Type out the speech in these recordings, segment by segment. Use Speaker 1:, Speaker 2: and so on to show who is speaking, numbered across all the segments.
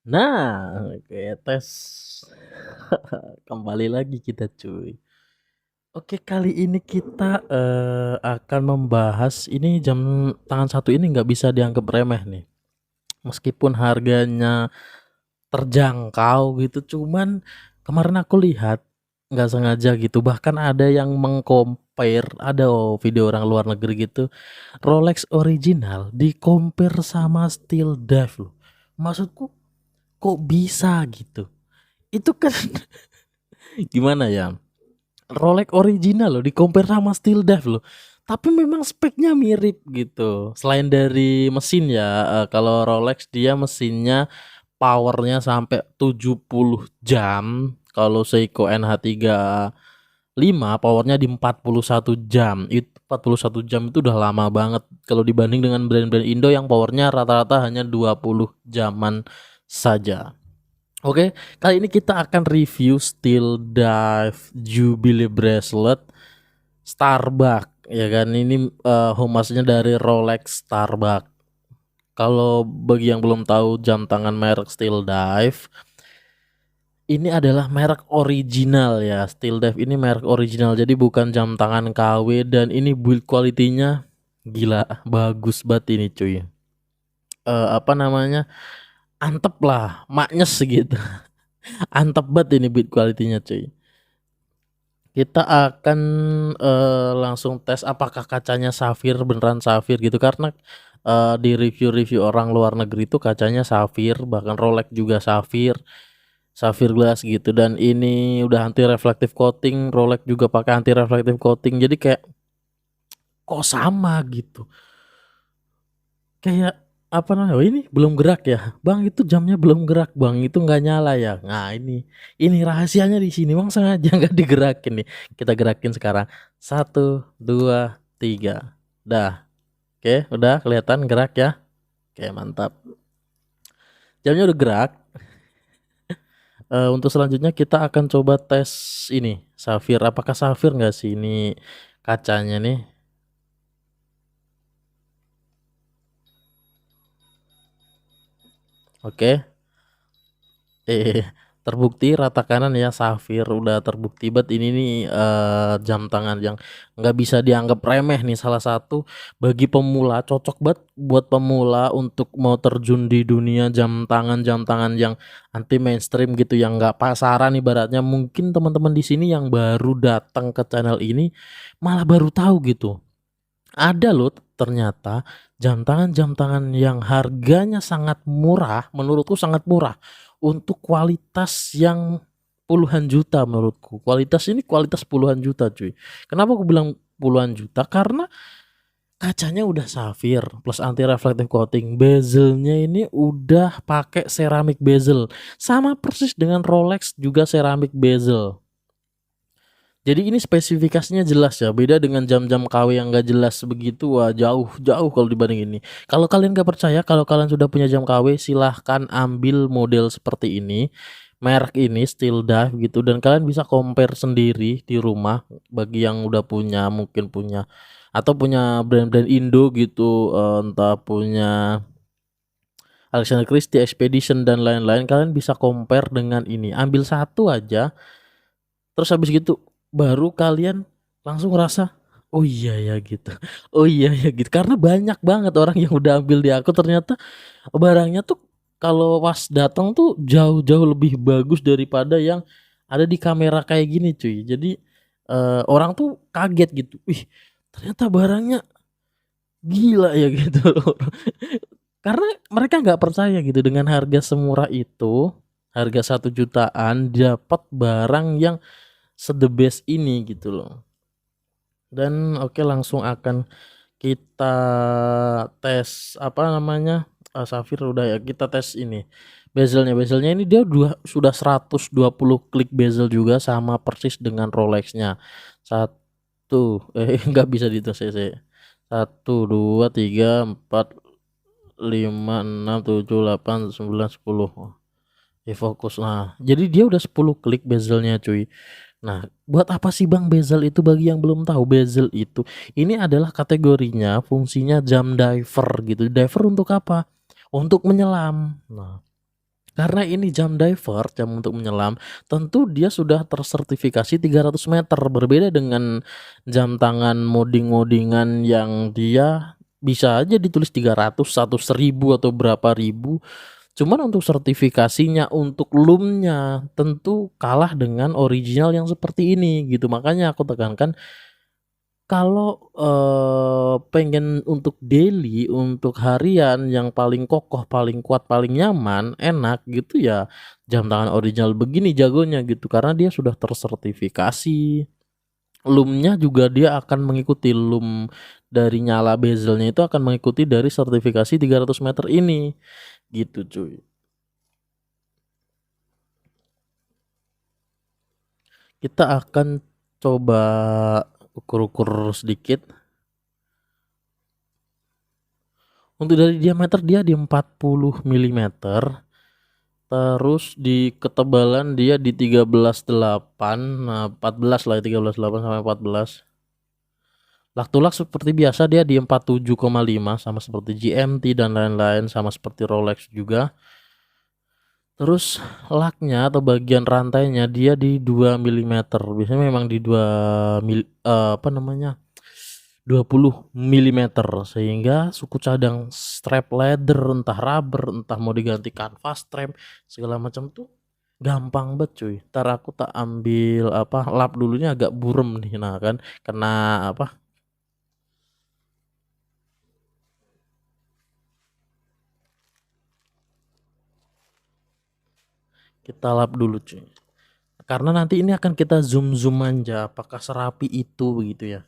Speaker 1: Nah, oke tes. Kembali lagi kita cuy. Oke kali ini kita, akan membahas ini jam tangan satu ini nggak bisa dianggap remeh nih. Meskipun harganya terjangkau gitu, cuman kemarin aku lihat nggak sengaja gitu, bahkan ada yang meng-compare, ada video orang luar negeri gitu, Rolex original di-compare sama Steel Dive loh. Maksudku kok bisa gitu? Itu kan gimana ya, Rolex original loh di-compare sama Steel Dive loh, tapi memang speknya mirip gitu. Selain dari mesin ya, kalau Rolex dia mesinnya powernya sampai 70 jam, kalau Seiko NH35 powernya di 41 jam. Itu 41 jam itu udah lama banget kalau dibanding dengan brand-brand Indo yang powernya rata-rata hanya 20 jaman saja. Oke, kali ini kita akan review Steel Dive Jubilee Bracelet Starbuck ya kan. Ini humasnya dari Rolex Starbuck. Kalau bagi yang belum tahu jam tangan merek Steel Dive, ini adalah merek original ya. Steel Dive ini merek original, jadi bukan jam tangan KW, dan ini build quality-nya gila bagus banget ini cuy. Apa namanya? Antep lah, maknyes gitu. Antep banget ini build quality-nya cuy. Kita akan langsung tes apakah kacanya safir, beneran safir gitu, karena di review-review orang luar negeri itu kacanya safir, bahkan Rolex juga safir, safir glass gitu, dan ini udah anti reflective coating, Rolex juga pakai anti reflective coating, jadi kayak kok sama gitu. Kayak apa namanya? Oh, ini belum gerak ya, Bang, itu jamnya belum gerak, Bang, itu nggak nyala ya. Nah, ini rahasianya di sini, Bang, sengaja nggak digerakin nih. Kita gerakin sekarang. Satu, dua, tiga. Dah. Oke, udah kelihatan gerak ya. Oke, mantap. Jamnya udah gerak. Untuk selanjutnya kita akan coba tes ini, safir. Apakah safir nggak sih ini kacanya nih? Oke. Terbukti rata kanan ya, safir, udah terbukti banget ini nih, jam tangan yang nggak bisa dianggap remeh nih, salah satu bagi pemula, cocok banget buat pemula untuk mau terjun di dunia jam tangan yang anti mainstream gitu, yang nggak pasaran ibaratnya. Mungkin teman-teman di sini yang baru datang ke channel ini malah baru tahu gitu. Ada loh ternyata jam tangan yang harganya sangat murah, menurutku sangat murah untuk kualitas yang puluhan juta menurutku. Kualitas ini kualitas puluhan juta cuy. Kenapa aku bilang puluhan juta? Karena kacanya udah safir plus anti reflective coating. Bezelnya ini udah pakai ceramic bezel. Sama persis dengan Rolex juga ceramic bezel. Jadi ini spesifikasinya jelas ya, beda dengan jam-jam KW yang gak jelas begitu. Wah, jauh kalau dibanding ini. Kalau kalian gak percaya, kalau kalian sudah punya jam KW, silahkan ambil model seperti ini, merek ini Steel Dive gitu, dan kalian bisa compare sendiri di rumah. Bagi yang udah punya, mungkin punya atau punya brand-brand Indo gitu, entah punya Alexander Christie, Expedition dan lain-lain, kalian bisa compare dengan ini. Ambil satu aja, terus habis gitu baru kalian langsung ngerasa, oh iya ya gitu. Oh iya ya gitu. Karena banyak banget orang yang udah ambil di aku, ternyata barangnya tuh kalau pas datang tuh jauh-jauh lebih bagus daripada yang ada di kamera kayak gini cuy. Jadi orang tuh kaget gitu. Wih, ternyata barangnya gila ya gitu. Karena mereka nggak percaya gitu dengan harga semurah itu, harga 1 jutaan dapat barang yang se-the best ini gitu loh. Dan oke, langsung akan kita tes apa namanya, safir udah ya, kita tes ini bezelnya ini dia sudah 120 klik bezel juga, sama persis dengan Rolexnya. Satu nggak bisa dihitung cc. 1 2 3 4 5 6 7 8 9 10. Fokus. Nah, jadi dia udah 10 klik bezelnya cuy. Nah, buat apa sih Bang bezel itu? Bagi yang belum tahu, bezel itu ini adalah kategorinya fungsinya jam diver gitu. Diver untuk apa? Untuk menyelam. Nah, Karena ini jam diver, jam untuk menyelam, tentu dia sudah tersertifikasi 300 meter, berbeda dengan jam tangan modding-moddingan yang dia bisa aja ditulis 300 atau 1000 atau berapa ribu. Cuman untuk sertifikasinya, untuk loom-nya tentu kalah dengan original yang seperti ini gitu. Makanya aku tekankan kalau, pengen untuk daily, untuk harian yang paling kokoh, paling kuat, paling nyaman, enak gitu ya jam tangan original begini jagonya gitu. Karena dia sudah tersertifikasi, loom-nya juga dia akan mengikuti loom dari nyala bezelnya itu akan mengikuti dari sertifikasi 300 meter ini, gitu cuy. Kita akan coba ukur-ukur sedikit. Untuk dari diameter dia di 40 milimeter. Terus di ketebalan dia di 13,8. Nah, 14 lah, 13,8 sampai 14. Lak to lak seperti biasa dia di 47,5 sama seperti GMT dan lain-lain, sama seperti Rolex juga. Terus laknya atau bagian rantainya dia di 2 milimeter. Biasanya memang di 20 milimeter, sehingga suku cadang strap leather, entah rubber, entah mau diganti kanvas strap segala macam tuh gampang banget cuy. Ntar aku tak ambil lap dulunya agak burem nih, nah kan kena kita lap dulu cuy, karena nanti ini akan kita zoom aja apakah serapi itu begitu ya,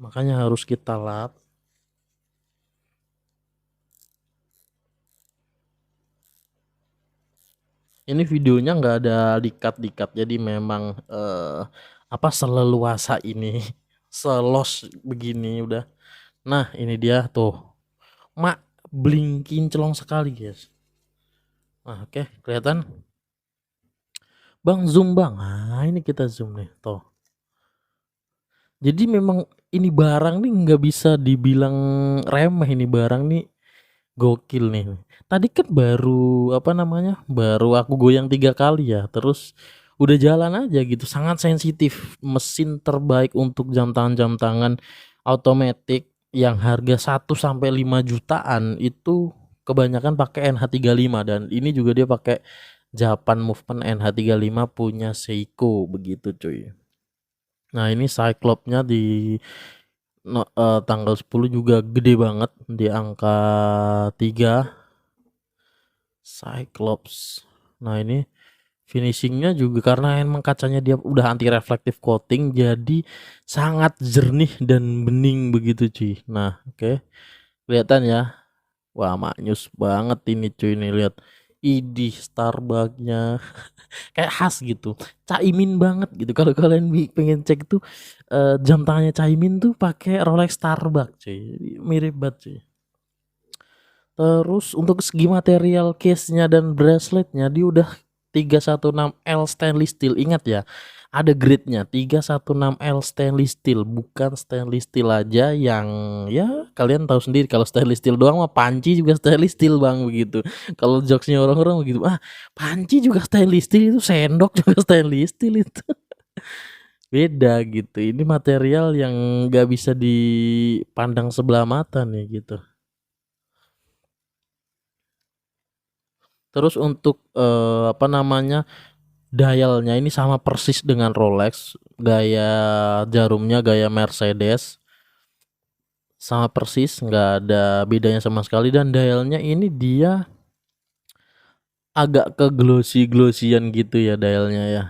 Speaker 1: makanya harus kita lap. Ini videonya nggak ada dikat jadi memang seleluasa ini selos begini udah. Nah ini dia tuh mak bling kinclong sekali guys. Nah oke, kelihatan bang, zoom bang. Nah ini kita zoom nih tuh. Jadi memang ini barang nih nggak bisa dibilang remeh, ini barang nih gokil nih. Tadi kan baru baru aku goyang 3 kali ya, terus udah jalan aja gitu. Sangat sensitif, mesin terbaik untuk jam tangan otomatis yang harga 1 sampai 5 jutaan itu kebanyakan pakai NH35, dan ini juga dia pakai Japan Movement NH35 punya Seiko begitu cuy. Nah ini Cyclops-nya di tanggal 10 juga gede banget di angka 3 Cyclops. Nah ini finishingnya juga karena emang kacanya dia udah anti reflective coating, jadi sangat jernih dan bening begitu cuy. Nah oke, kelihatan ya. Wah maknyus banget ini cuy, nih lihat. Idih Starbucksnya kayak khas gitu, Caimin banget gitu. Kalau kalian pengen cek tuh jam tangannya Caimin tuh pakai Rolex Starbucks cuy, mirip banget cuy. Terus untuk segi material case-nya dan braceletnya dia udah 316L stainless steel. Ingat ya, ada grade-nya 316L stainless steel, bukan stainless steel aja yang ya kalian tahu sendiri kalau stainless steel doang mah panci juga stainless steel bang begitu. Kalau jokesnya orang-orang begitu, panci juga stainless steel, itu sendok juga stainless steel itu. Beda gitu. Ini material yang nggak bisa dipandang sebelah mata nih gitu. Terus untuk dialnya ini sama persis dengan Rolex, gaya jarumnya gaya Mercedes, sama persis, nggak ada bedanya sama sekali. Dan dialnya ini dia agak ke glossy-glossyan gitu ya dialnya ya,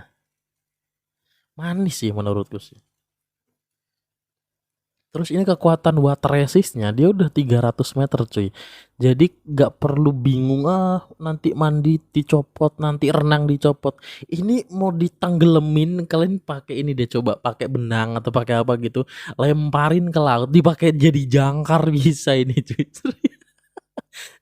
Speaker 1: manis sih menurutku sih. Terus ini kekuatan water resistnya dia udah 300 meter cuy. Jadi gak perlu bingung nanti mandi dicopot, nanti renang dicopot. Ini mau ditanggelemin kalian pakai ini deh, coba pakai benang atau pakai apa gitu, lemparin ke laut dipakai jadi jangkar bisa ini cuy.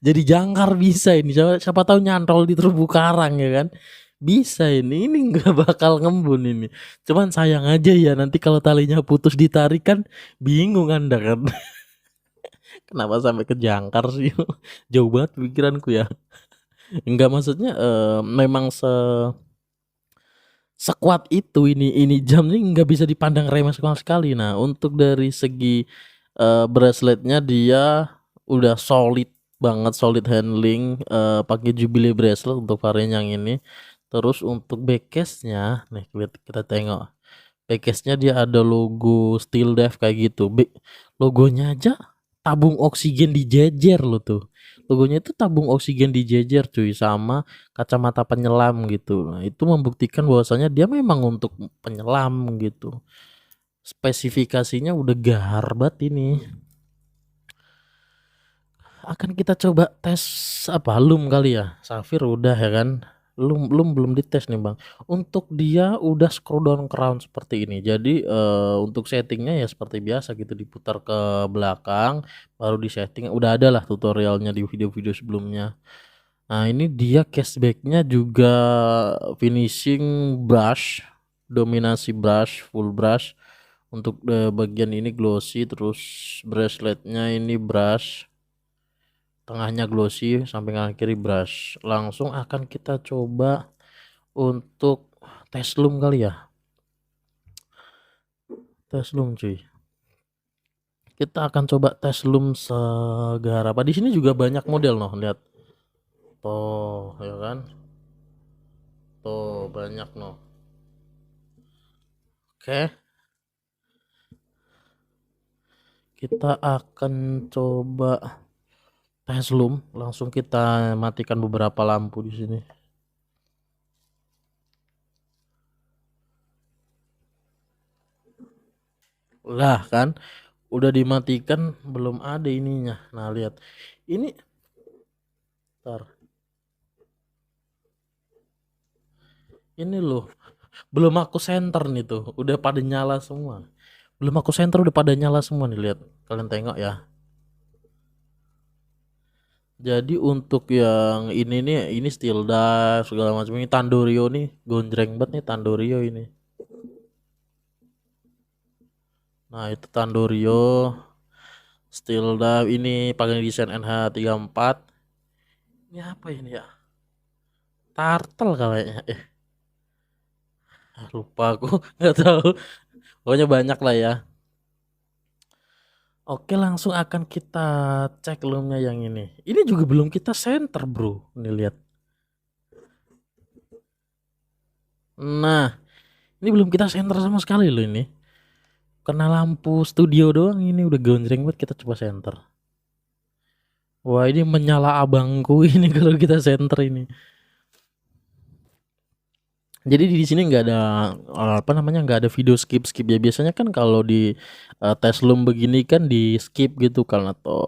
Speaker 1: Jadi jangkar bisa ini, siapa tahu nyantol di terumbu karang ya kan. Bisa ini nggak bakal ngembun ini. Cuman sayang aja ya nanti kalau talinya putus ditarik kan bingung Anda kan. Kenapa sampai ke jangkar sih? Jauh banget pikiranku ya. Enggak, maksudnya, memang sekuat itu ini jam nih nggak bisa dipandang remeh sama sekali. Nah, untuk dari segi, bracelet-nya dia udah solid banget, solid handling, pakai Jubilee bracelet untuk varian yang ini. Terus untuk back case-nya, nih kita tengok, back case-nya dia ada logo Steel Dive kayak gitu. Logonya aja tabung oksigen dijejer loh tuh. Logonya itu tabung oksigen dijejer cuy, sama kacamata penyelam gitu. Nah, itu membuktikan bahwasanya dia memang untuk penyelam gitu. Spesifikasinya udah gahar banget ini. Akan kita coba tes apa, loom kali ya. Safir udah ya kan. Loom belum dites nih Bang. Untuk dia udah screw down crown seperti ini. Jadi untuk settingnya ya seperti biasa gitu, diputar ke belakang baru di setting. Udah ada lah tutorialnya di video-video sebelumnya. Nah, ini dia cashbacknya juga finishing brush, dominasi brush, full brush. Untuk bagian ini glossy, terus braceletnya ini brush, tengahnya glossy, samping kanan kiri brush. Langsung akan kita coba untuk tes loom kali ya. Tes loom cuy. Kita akan coba tes loom segar apa. Di sini juga banyak model noh, lihat. Tuh, ya kan? Tuh, banyak noh. Oke. Kita akan coba tes loom, langsung kita matikan beberapa lampu di sini. Lah kan, udah dimatikan belum ada ininya. Nah, lihat. Ini ntar. Ini loh, belum aku center nih tuh, udah pada nyala semua. Belum aku center udah pada nyala semua nih, lihat. Kalian tengok ya. Jadi untuk yang ini nih, ini Steel Dive segala macam, ini Tandorio nih, gonjreng banget nih Tandorio ini. Nah, itu Tandorio Steel Dive ini pakai desain NH34. Ini apa ini ya? Turtle kayaknya. Lupa aku, nggak tahu. Pokoknya banyak lah ya. Oke, langsung akan kita cek loomnya yang ini. Ini juga belum kita center bro. Nih lihat. Nah, ini belum kita center sama sekali loh ini. Kena lampu studio doang ini udah gonjreng banget, kita coba center. Wah, ini menyala abangku ini kalau kita center ini. Jadi di sini nggak ada apa namanya, nggak ada video skip ya. Biasanya kan kalau di tes loom begini kan di skip gitu kan, atau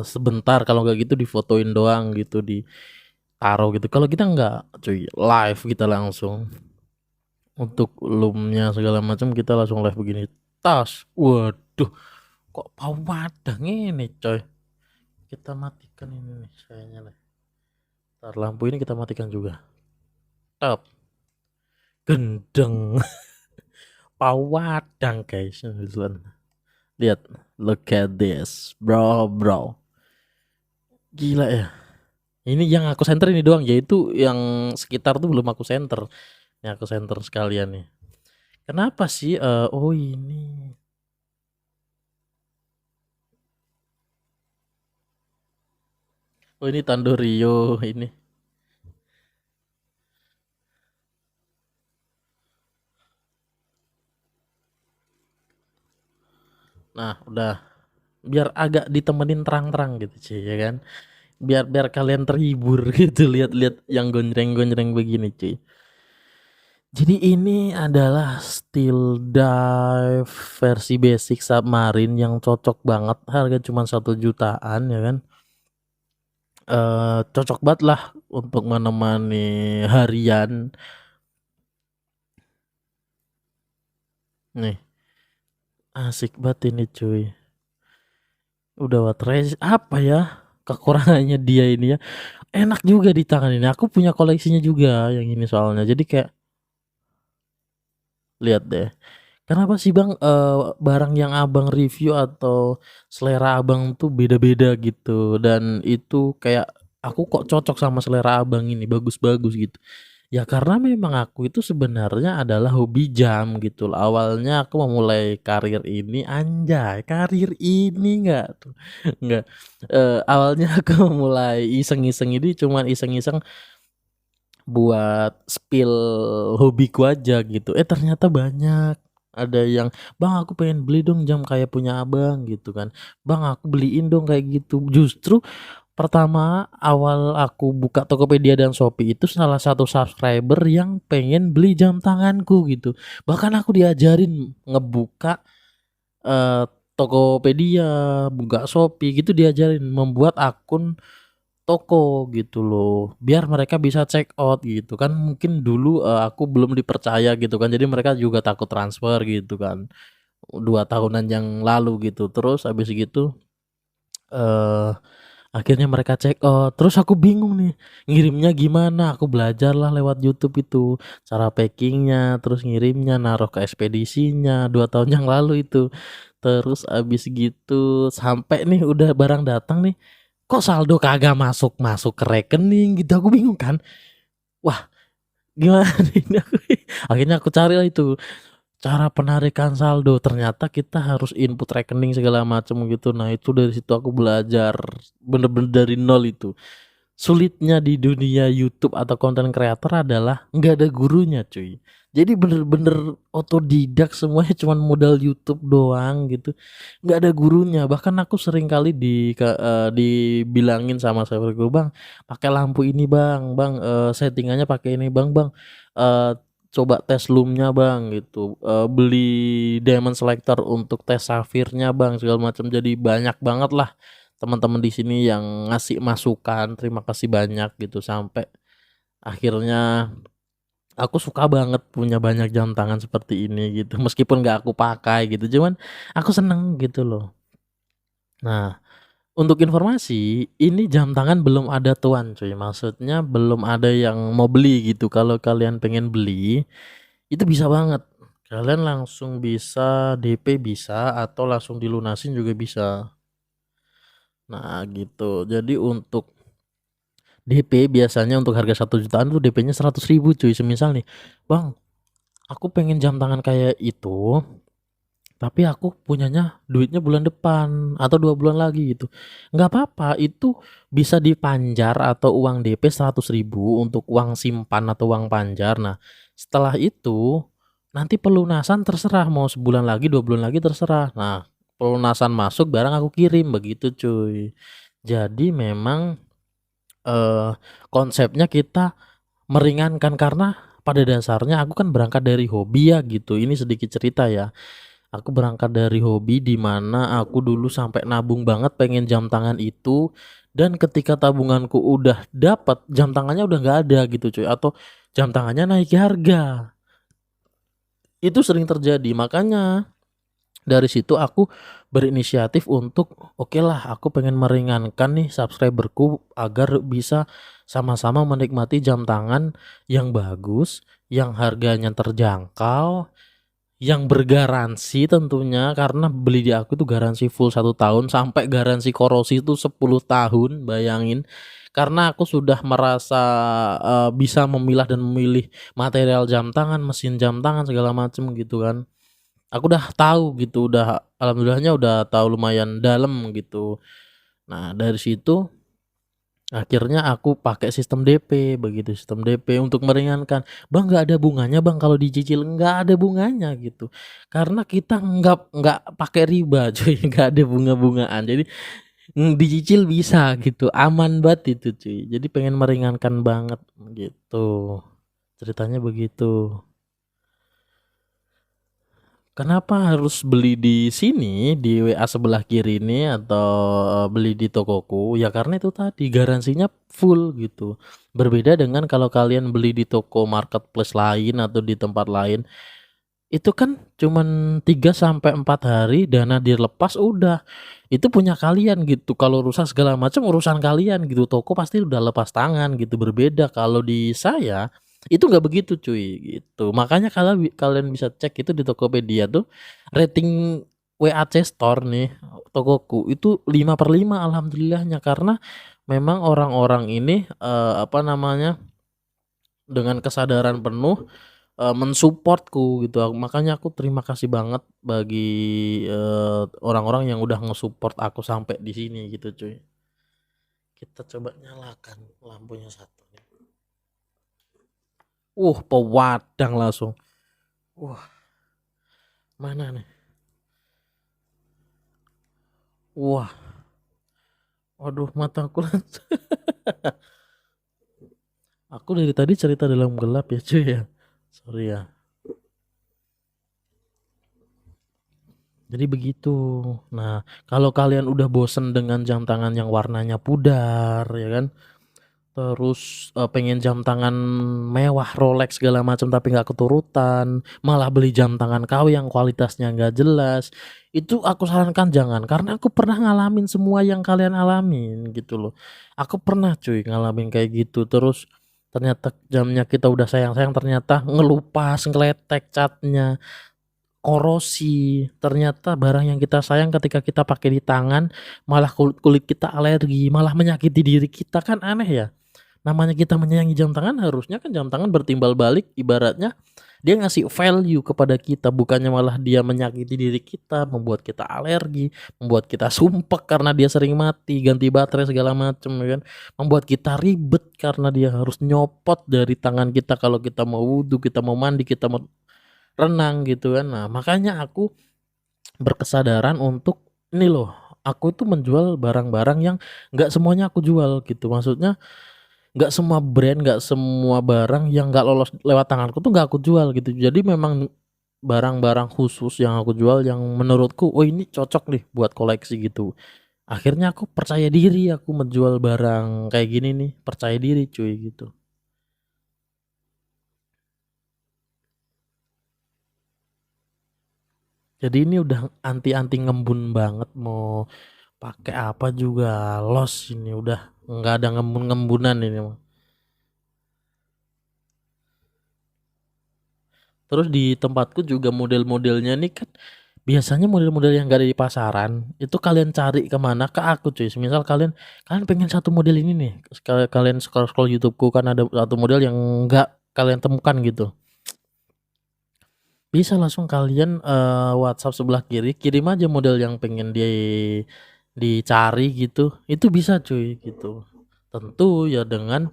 Speaker 1: sebentar, kalau nggak gitu difotoin doang gitu, di taruh gitu. Kalau kita nggak cuy, live kita langsung. Untuk loomnya segala macam kita langsung live begini. Tas, waduh, kok pawadang ini coy. Kita matikan ini nih kayaknya nih. Ntar lampu ini kita matikan juga. Top, gendeng. Pawadang guys. Lihat, look at this bro. Gila ya. Ini yang aku center ini doang, yaitu yang sekitar tuh belum aku center. Yang aku center sekalian nih. Kenapa sih? Oh ini. Oh ini Tandorio ini. Nah, udah, biar agak ditemenin terang-terang gitu cuy ya kan. Biar biar kalian terhibur gitu lihat-lihat yang gonjreng-gonjreng begini cuy. Jadi ini adalah Steel Dive versi basic submarine yang cocok banget, harga cuma 1 jutaan ya kan. Cocok banget lah untuk menemani harian. Nih, asik banget ini cuy. Udah baterai apa ya? Kekurangannya dia ini ya. Enak juga di tangan ini. Aku punya koleksinya juga yang ini soalnya. Jadi kayak lihat deh. Kenapa sih Bang, barang yang Abang review atau selera Abang tuh beda-beda gitu, dan itu kayak aku kok cocok sama selera Abang ini, bagus-bagus gitu. Ya karena memang aku itu sebenarnya adalah hobi jam gitu loh. Awalnya aku memulai karir ini, anjay karir ini enggak tuh, enggak, awalnya aku memulai iseng-iseng ini cuman iseng-iseng buat spill hobiku aja gitu, ternyata banyak. Ada yang, "Bang aku pengen beli dong jam kayak punya Abang," gitu kan, "Bang aku beliin dong kayak gitu." Justru pertama awal aku buka Tokopedia dan Shopee itu salah satu subscriber yang pengen beli jam tanganku gitu. Bahkan aku diajarin ngebuka, eee, Tokopedia, buka Shopee gitu diajarin, membuat akun toko gitu loh, biar mereka bisa check out gitu kan. Mungkin dulu, aku belum dipercaya gitu kan, jadi mereka juga takut transfer gitu kan, 2 tahunan yang lalu gitu. Terus habis gitu, eee akhirnya mereka check out, terus aku bingung nih, ngirimnya gimana, aku belajarlah lewat YouTube itu, cara packingnya, terus ngirimnya, naruh ke ekspedisinya, 2 tahun yang lalu itu. Terus abis gitu sampai nih udah barang datang nih, kok saldo kagak masuk-masuk ke rekening gitu, aku bingung kan. Wah gimana ini aku akhirnya aku carilah itu, cara penarikan saldo, ternyata kita harus input rekening segala macam gitu. Nah itu dari situ aku belajar bener-bener dari nol itu. Sulitnya di dunia YouTube atau konten kreator adalah nggak ada gurunya cuy. Jadi bener-bener otodidak, semuanya cuman modal YouTube doang gitu. Nggak ada gurunya. Bahkan aku sering kali dibilangin sama sahabatku, "Bang, pakai lampu ini Bang, Bang, settingannya pakai ini Bang, Bang. Eee, coba tes lumnya Bang," gitu. Beli diamond selector untuk tes safirnya Bang, segala macam. Jadi banyak banget lah teman-teman di sini yang ngasih masukan, terima kasih banyak gitu, sampai akhirnya aku suka banget punya banyak jam tangan seperti ini gitu, meskipun nggak aku pakai gitu, cuman aku seneng gitu loh. Nah, untuk informasi, ini jam tangan belum ada tuan cuy, maksudnya belum ada yang mau beli gitu. Kalau kalian pengen beli, itu bisa banget, kalian langsung bisa DP bisa, atau langsung dilunasin juga bisa. Nah gitu, jadi untuk DP biasanya untuk harga 1 jutaan tuh DP-nya 100.000 cuy. Semisal nih, "Bang, aku pengen jam tangan kayak itu, tapi aku punyanya duitnya bulan depan atau 2 bulan lagi," gitu. Nggak apa-apa, itu bisa dipanjar atau uang DP 100.000 untuk uang simpan atau uang panjar. Nah, setelah itu nanti pelunasan terserah mau sebulan lagi, 2 bulan lagi terserah. Nah, pelunasan masuk barang aku kirim, begitu cuy. Jadi memang, eee, konsepnya kita meringankan, karena pada dasarnya aku kan berangkat dari hobi ya gitu. Ini sedikit cerita ya. Aku berangkat dari hobi di mana aku dulu sampai nabung banget pengen jam tangan itu, dan ketika tabunganku udah dapat, jam tangannya udah nggak ada gitu cuy, atau jam tangannya naik harga. Itu sering terjadi, makanya dari situ aku berinisiatif untuk, "Oke lah aku pengen meringankan nih subscriberku agar bisa sama-sama menikmati jam tangan yang bagus, yang harganya terjangkau, yang bergaransi tentunya." Karena beli di aku itu garansi full 1 tahun, sampai garansi korosi itu 10 tahun, bayangin. Karena aku sudah merasa, bisa memilah dan memilih material jam tangan, mesin jam tangan, segala macem gitu kan. Aku udah tahu gitu, udah alhamdulillahnya udah tahu lumayan dalam gitu. Nah dari situ akhirnya aku pakai sistem DP, begitu sistem DP untuk meringankan. "Bang nggak ada bunganya Bang kalau dicicil?" Nggak ada bunganya gitu, karena kita nggak pakai riba cuy, nggak ada bunga-bungaan. Jadi, dicicil bisa gitu, aman banget itu cuy. Jadi pengen meringankan banget gitu, ceritanya begitu. Kenapa harus beli di sini, di WA sebelah kiri ini, atau, beli di tokoku, ya karena itu tadi garansinya full gitu. Berbeda dengan kalau kalian beli di toko marketplace lain atau di tempat lain, itu kan cuman 3 sampai 4 hari dana dilepas udah, itu punya kalian gitu. Kalau rusak segala macam urusan kalian gitu, toko pasti udah lepas tangan gitu. Berbeda kalau di saya, itu nggak begitu cuy, gitu. Makanya kalau kalian bisa cek itu di Tokopedia tuh, rating WAC Store nih, tokoku itu 5/5 alhamdulillahnya, karena memang orang-orang ini, apa namanya, dengan kesadaran penuh, men-support-ku gitu. Makanya aku terima kasih banget bagi, orang-orang yang udah nge-support aku sampai di sini gitu, cuy. Kita coba nyalakan lampunya satu nih. Pewadang langsung. Wah, mana nih? Wah, waduh mataku langsung. Aku dari tadi cerita dalam gelap ya, cuy ya. Sorry ya. Jadi begitu. Nah, kalau kalian udah bosen dengan jam tangan yang warnanya pudar, ya kan? Terus pengen jam tangan mewah Rolex segala macam tapi nggak keturutan, malah beli jam tangan KW yang kualitasnya nggak jelas, itu aku sarankan jangan, karena aku pernah ngalamin semua yang kalian alamin gitu loh. Aku pernah cuy ngalamin kayak gitu, terus ternyata jamnya kita udah sayang-sayang ternyata ngelupas, ngeletek catnya, korosi, ternyata barang yang kita sayang ketika kita pakai di tangan malah kulit kita alergi, malah menyakiti diri kita, kan aneh ya. Namanya kita menyayangi jam tangan harusnya kan jam tangan bertimbal balik, ibaratnya dia ngasih value kepada kita, bukannya malah dia menyakiti diri kita, membuat kita alergi, membuat kita sumpek karena dia sering mati, ganti baterai segala macem ya kan. Membuat kita ribet karena dia harus nyopot dari tangan kita kalau kita mau wudhu, kita mau mandi, kita mau renang gitu kan. Nah, makanya aku berkesadaran untuk ini loh, aku tuh menjual barang-barang yang nggak semuanya aku jual gitu. Maksudnya nggak semua brand, nggak semua barang yang nggak lolos lewat tanganku tuh nggak aku jual gitu. Jadi memang barang-barang khusus yang aku jual yang menurutku, oh ini cocok nih buat koleksi gitu. Akhirnya aku percaya diri, aku menjual barang kayak gini nih, percaya diri cuy gitu. Jadi ini udah anti-anti ngembun banget, mau pakai apa juga los ini, udah nggak ada ngembun-ngembunan ini mah. Terus di tempatku juga model-modelnya nih kan biasanya model-model yang gak ada di pasaran itu kalian cari kemana, ke aku cuy. Misal kalian kalian pengen satu model ini nih, kalian scroll YouTubeku kan ada satu model yang nggak kalian temukan gitu, bisa langsung kalian WhatsApp sebelah kiri, kirim aja model yang pengen dicari gitu, itu bisa cuy gitu. Tentu ya dengan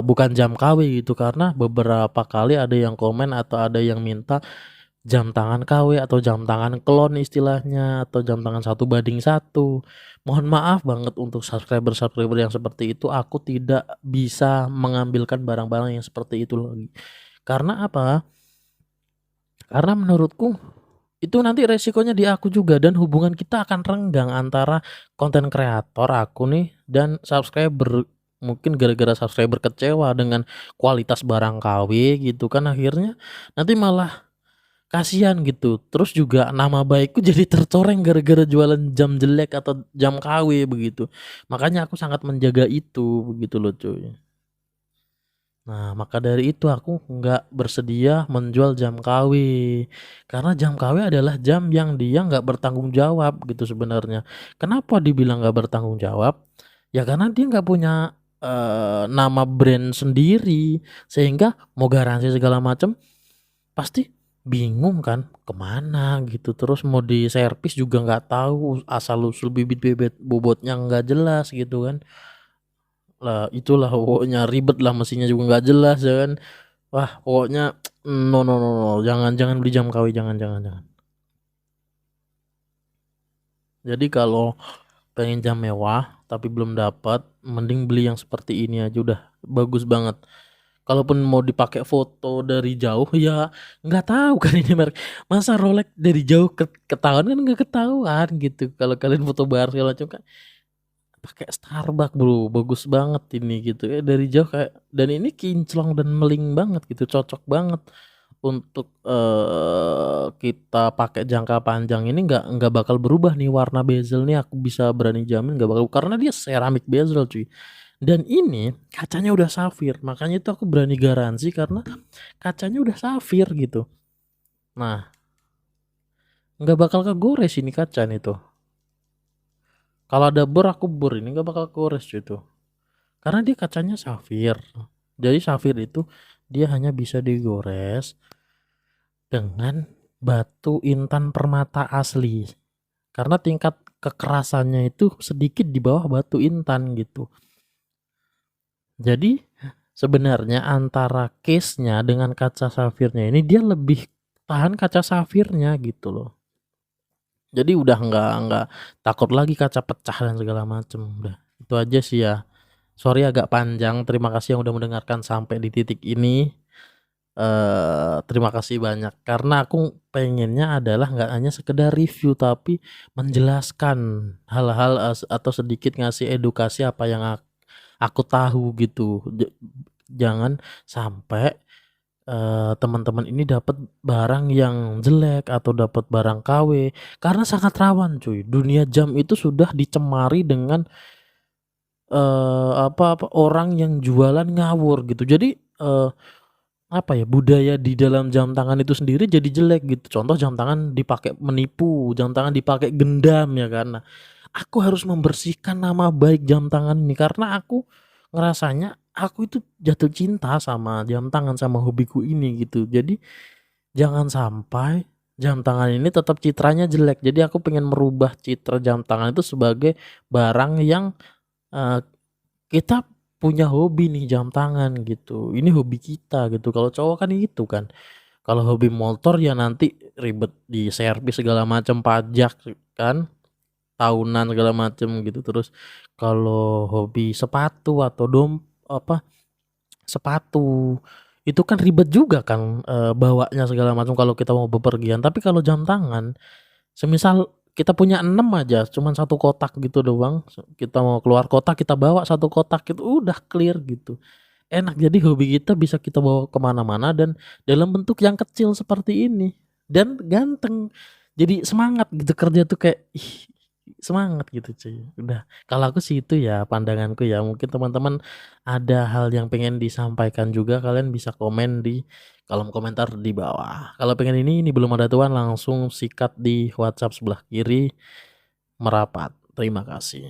Speaker 1: bukan jam KW gitu, karena beberapa kali ada yang komen atau ada yang minta jam tangan KW atau jam tangan klon istilahnya, atau jam tangan 1:1. Mohon maaf banget untuk subscriber-subscriber yang seperti itu, aku tidak bisa mengambilkan barang-barang yang seperti itu lagi. Karena apa? Karena menurutku itu nanti resikonya di aku juga, dan hubungan kita akan renggang antara konten kreator aku nih dan subscriber. Mungkin gara-gara subscriber kecewa dengan kualitas barang KW gitu kan, akhirnya nanti malah kasihan gitu. Terus juga nama baikku jadi tercoreng gara-gara jualan jam jelek atau jam KW begitu. Makanya aku sangat menjaga itu begitu loh cuy. Nah, maka dari itu aku nggak bersedia menjual jam KW. Karena jam KW adalah jam yang dia nggak bertanggung jawab gitu sebenarnya. Kenapa dibilang nggak bertanggung jawab? Ya karena dia nggak punya nama brand sendiri, sehingga mau garansi segala macam pasti bingung kan kemana gitu. Terus mau di servis juga nggak tahu, asal usul bibit-bibit bobotnya nggak jelas gitu kan. Lah itulah pokoknya ribet lah, mesinnya juga nggak jelas ya kan. Wah pokoknya no no no no, jangan jangan beli jam KW, jangan jangan jangan. Jadi kalau pengen jam mewah tapi belum dapat, mending beli yang seperti ini aja udah bagus banget. Kalaupun mau dipakai foto dari jauh ya nggak tahu kan ini merek. Masa Rolex dari jauh ketahuan kan, nggak ketahuan gitu. Kalau kalian foto bareng segala macam kan, pakai Starbucks bro, bagus banget ini gitu ya dari jauh kayak, dan ini kinclong dan meling banget gitu, cocok banget untuk kita pakai jangka panjang. Ini nggak bakal berubah nih warna bezel nih, aku bisa berani jamin nggak bakal, karena dia ceramic bezel cuy. Dan ini kacanya udah safir, makanya itu aku berani garansi karena kacanya udah safir gitu. Nah, nggak bakal kegores ini kaca nih tuh. Kalau ada bor aku bor, ini nggak bakal kores cuy tuh. Karena dia kacanya safir. Jadi safir itu dia hanya bisa digores dengan batu intan permata asli. Karena tingkat kekerasannya itu sedikit di bawah batu intan gitu. Jadi sebenarnya antara case-nya dengan kaca safirnya ini dia lebih tahan kaca safirnya gitu loh. Jadi udah nggak takut lagi kaca pecah dan segala macem. Udah itu aja sih ya. Sorry agak panjang. Terima kasih yang udah mendengarkan sampai di titik ini. Terima kasih banyak karena aku pengennya adalah nggak hanya sekedar review tapi menjelaskan hal-hal atau sedikit ngasih edukasi apa yang aku tahu gitu. Jangan sampai teman-teman ini dapat barang yang jelek atau dapat barang KW karena sangat rawan cuy. Dunia jam itu sudah dicemari dengan orang yang jualan ngawur gitu. Jadi budaya di dalam jam tangan itu sendiri jadi jelek gitu. Contoh jam tangan dipakai menipu, jam tangan dipakai gendam ya kan. Nah, aku harus membersihkan nama baik jam tangan ini karena aku ngerasanya aku itu jatuh cinta sama jam tangan, sama hobiku ini gitu. Jadi jangan sampai jam tangan ini tetap citranya jelek. Jadi aku pengen merubah citra jam tangan itu sebagai barang yang kita punya hobi nih jam tangan gitu. Ini hobi kita gitu. Kalau cowok kan itu kan. Kalau hobi motor ya nanti ribet di servis segala macam, pajak kan, tahunan segala macam gitu. Terus kalau hobi sepatu atau sepatu itu kan ribet juga kan, bawanya segala macam kalau kita mau bepergian. Tapi kalau jam tangan, semisal kita punya 6 aja, cuman satu kotak gitu doang. Kita mau keluar kota kita bawa satu kotak itu udah clear gitu. Enak, jadi hobi kita bisa kita bawa kemana-mana dan dalam bentuk yang kecil seperti ini dan ganteng. Jadi semangat gitu kerja tuh kayak semangat gitu cuy. Udah, kalau aku sih itu ya pandanganku ya. Mungkin teman-teman ada hal yang pengen disampaikan juga, kalian bisa komen di kolom komentar di bawah. Kalau pengen ini belum ada tuan langsung sikat di WhatsApp sebelah kiri merapat. Terima kasih.